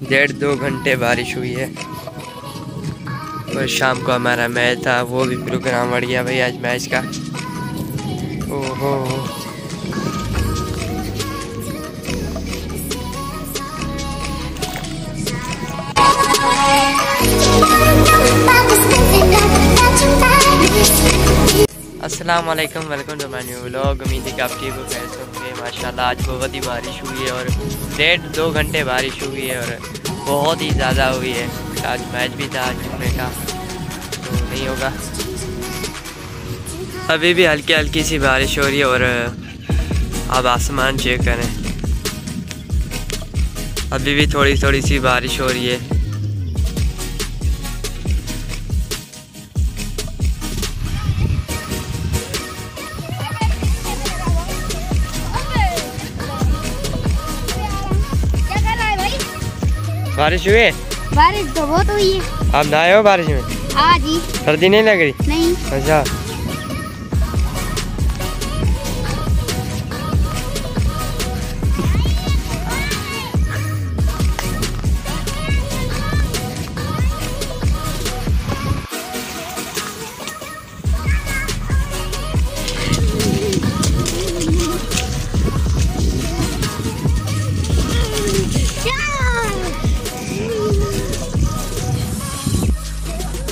डेढ़ 2 घंटे बारिश हुई है और शाम को हमारा मैच था, वो भी प्रोग्राम बढ़ गया भाई आज मैच का। ओहो अस्सलाम वालेकुम, welcome to my new vlog. उम्मीद है कि आप ठीक हो, कैसे होंगे। माशाल्लाह आज बहुत ही बारिश हुई है और 1.5-2 घंटे बारिश हुई है और बहुत ही ज़्यादा हुई है। आज मैच भी था जुम्मे का, तो नहीं होगा। अभी भी हल्की हल्की सी बारिश हो रही है और अब आसमान चेक करें, अभी भी थोड़ी थोड़ी सी बारिश हो रही है। बारिश हुई है? बारिश तो बहुत हुई है। आप नहाए हो बारिश में? हाँ जी। सर्दी नहीं लग रही? नहीं। अच्छा,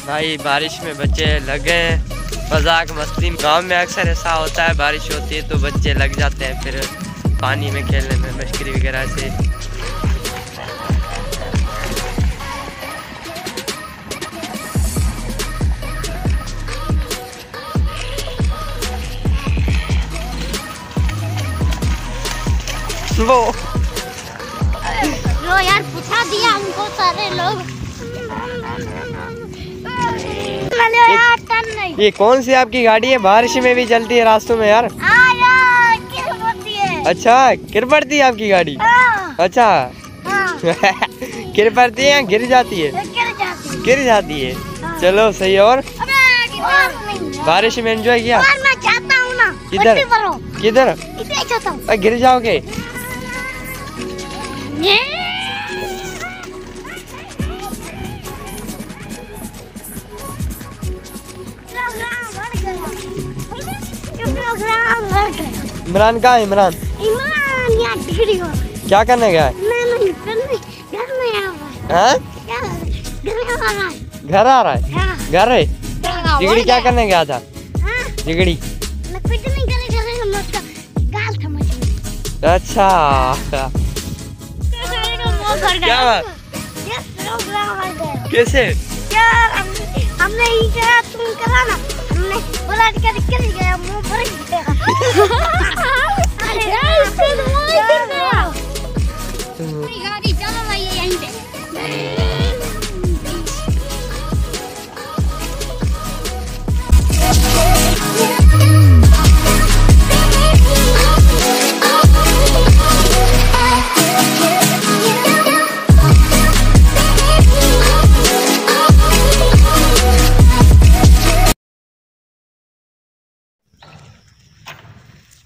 भाई बारिश में बच्चे लगे हैं मजाक मस्ती। गांव में अक्सर ऐसा होता है, बारिश होती है तो बच्चे लग जाते हैं फिर पानी में खेलने में, मस्करी वगैरह से। वो यार पूछा दिया हमको सारे लोग। ये कौन सी आपकी गाड़ी है, बारिश में भी चलती है रास्तों में यार? यार गिर पड़ती है। अच्छा, गिर पड़ती है आपकी गाड़ी? अच्छा गिर पड़ती है या गिर जाती है? गिर जाती है। चलो सही है। और बारिश में एंजॉय किया? मैं चाहता हूँ ना। किधर किधर? गिर जाओगे? इमरान कहाँ है? इमरान यहाँ डिग्री हो। क्या करने गया है? घर आ रहा है? घर है? जिगड़ी क्या करने गया था? जिगड़ी अच्छा क्या बात? कैसे? यार हमने ही कहा, तुम करा ना, हमने बोला कर गया, मुंह भर गया। अरे गाड़ी चलो भाई यहीं पे।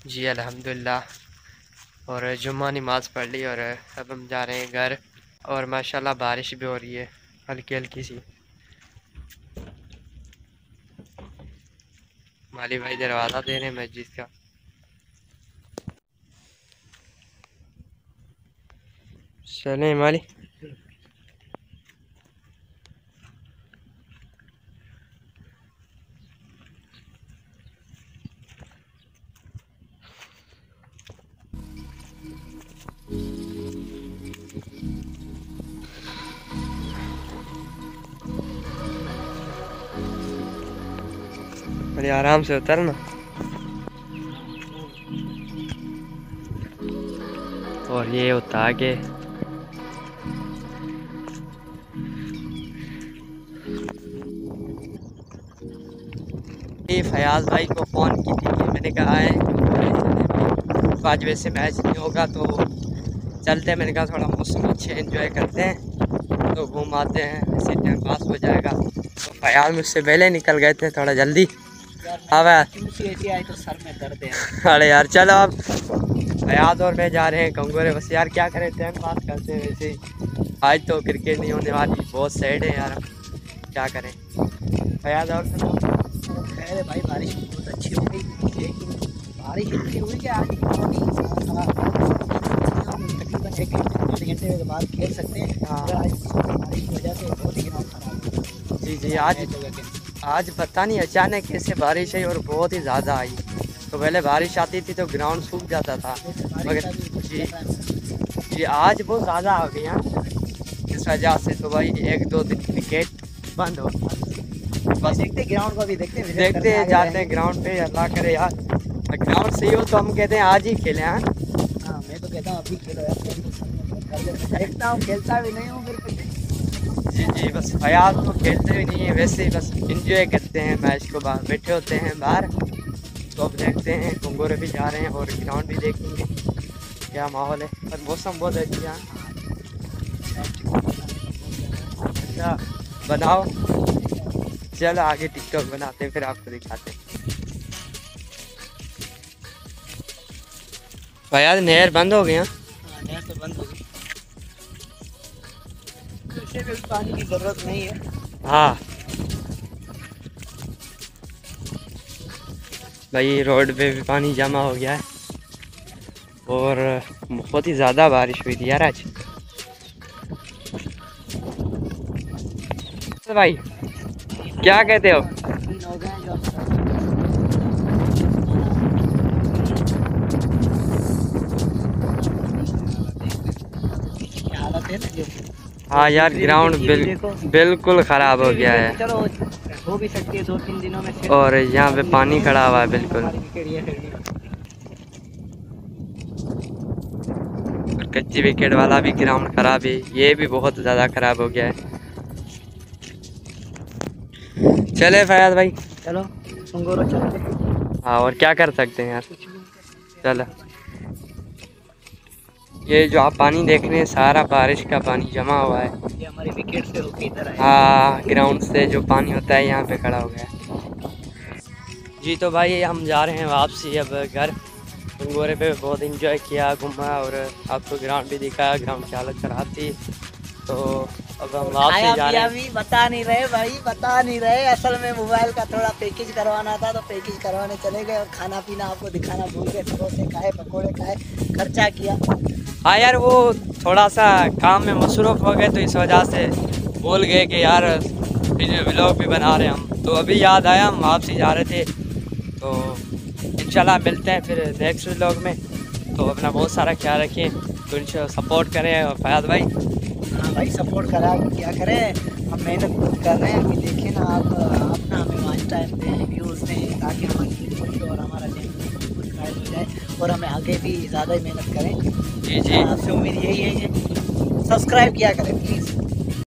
जी अल्हम्दुलिल्लाह, और जुम्मा नमाज पढ़ ली और अब हम जा रहे हैं घर। और माशाल्लाह बारिश भी हो रही है हल्की हल्की सी। माली भाई दरवाज़ा दे रहे हैं मस्जिद का। चलें माली। अरे आराम से उतरना। और ये होता आगे। फयाज भाई को फ़ोन की थी, मैंने कहा है 5 बजे से मैच नहीं होगा तो चलते हैं, मैंने कहा थोड़ा मौसम अच्छे एंजॉय करते हैं तो घूम आते हैं, इसी टाइम पास हो जाएगा। तो फयाज मुझसे पहले निकल गए थे थोड़ा जल्दी। हाँ भाई तो सर में दर्द है। अरे यार चलो अब फयाज और मैं जा रहे हैं कंगोरे। बस यार क्या करें, टाइम पास करते हैं वैसे ही। आज तो क्रिकेट नहीं होने वाली, बहुत सैड है यार, क्या करें। फयाज और खैर है भाई, बारिश बहुत अच्छी हो गई, लेकिन बारिश इतनी हुई कि आज तकरीबन 1-1.5 घंटे के बाद खेल सकते हैं। हाँ। आज बारिश की वजह से बहुत ही ग्राउंड खराब है। जी जी, आज पता नहीं अचानक कैसे बारिश आई और बहुत ही ज़्यादा आई। तो पहले बारिश आती थी तो ग्राउंड सूख जाता था, मगर जी आज बहुत ज़्यादा आ गई यहाँ, इस वजह से तो भाई 1-2 दिन क्रिकेट बंद हो। बस देखते ग्राउंड को भी देखते हैं जाते हैं ग्राउंड पे। अल्लाह करे यार ग्राउंड सही हो तो हम कहते हैं आज ही खेलें। हाँ मैं तो कहता हूँ अभी खेलो यार, देखता हूँ, खेलता भी नहीं हूँ फिर। जी जी, बस फयाज तो खेलते भी नहीं है, वैसे ही बस इंजॉय करते हैं मैच को। बाहर बैठे होते हैं बाहर, तो अब देखते हैं कंगोरे भी जा रहे हैं और ग्राउंड भी देखेंगे क्या माहौल है। पर मौसम बहुत अच्छा है। अच्छा बनाओ, चलो आगे टिकटॉक बनाते हैं फिर आपको दिखाते हैं। फयाज नहर बंद हो गया। नहर तो बंद हो गई, वैसे भी पानी की ज़रूरत नहीं है। हाँ भाई, रोड पे भी पानी जमा हो गया है और बहुत ही ज़्यादा बारिश हुई थी यार आज। तो भाई क्या कहते हो? हाँ यार, ग्राउंड बिल्कुल ख़राब हो गया है। चलो हो भी सकती है 2-3 दिनों में। और यहाँ पे पानी खड़ा हुआ है बिल्कुल, और कच्ची विकेट वाला भी ग्राउंड खराब है, ये भी बहुत ज़्यादा ख़राब हो गया है। चले फयाज भाई, चलो कंगोरो चलते। हाँ और क्या कर सकते हैं यार, चलो। ये जो आप पानी देख रहे हैं सारा बारिश का पानी जमा हुआ है। ये हमारी विकेट से होके इधर आया। हाँ, ग्राउंड से जो पानी होता है यहाँ पे खड़ा हो गया। जी तो भाई हम जा रहे हैं वापसी अब घर। कंगोरे पे बहुत एंजॉय किया, घूमा और आपको ग्राउंड भी दिखाया। ग्राउंड की हालत खराब थी, तो अब हम वापसी जा रहे हैं। बता नहीं रहे भाई, बता नहीं रहे। असल में मोबाइल का थोड़ा पैकेज करवाना था, तो पैकेज करवाने चले गए और खाना पीना आपको दिखाना भूल गए। समोसे खाए, पकोड़े खाए, खर्चा किया। हाँ यार, वो थोड़ा सा काम में मसरूफ़ हो गए तो इस वजह से भूल गए कि यार व्लॉग भी बना रहे हैं हम। तो अभी याद आया, हम वापसी जा रहे थे। तो इंशाल्लाह मिलते हैं फिर नेक्स्ट व्लॉग में। तो अपना बहुत सारा ख्याल रखें, तो इनको सपोर्ट करें। और फयाज भाई, हाँ भाई सपोर्ट करा, क्या करें, हम मेहनत बहुत कर रहे हैं। अभी देखें ना आप, अपना हमें वॉच टाइम दें, व्यूज़ दें, ताकि हमारी और हमारा चैनल सब्सक्राइब हो जाए और हमें आगे भी ज़्यादा ही मेहनत करें। जी जी, आपसे उम्मीद यही है कि सब्सक्राइब किया करें प्लीज़।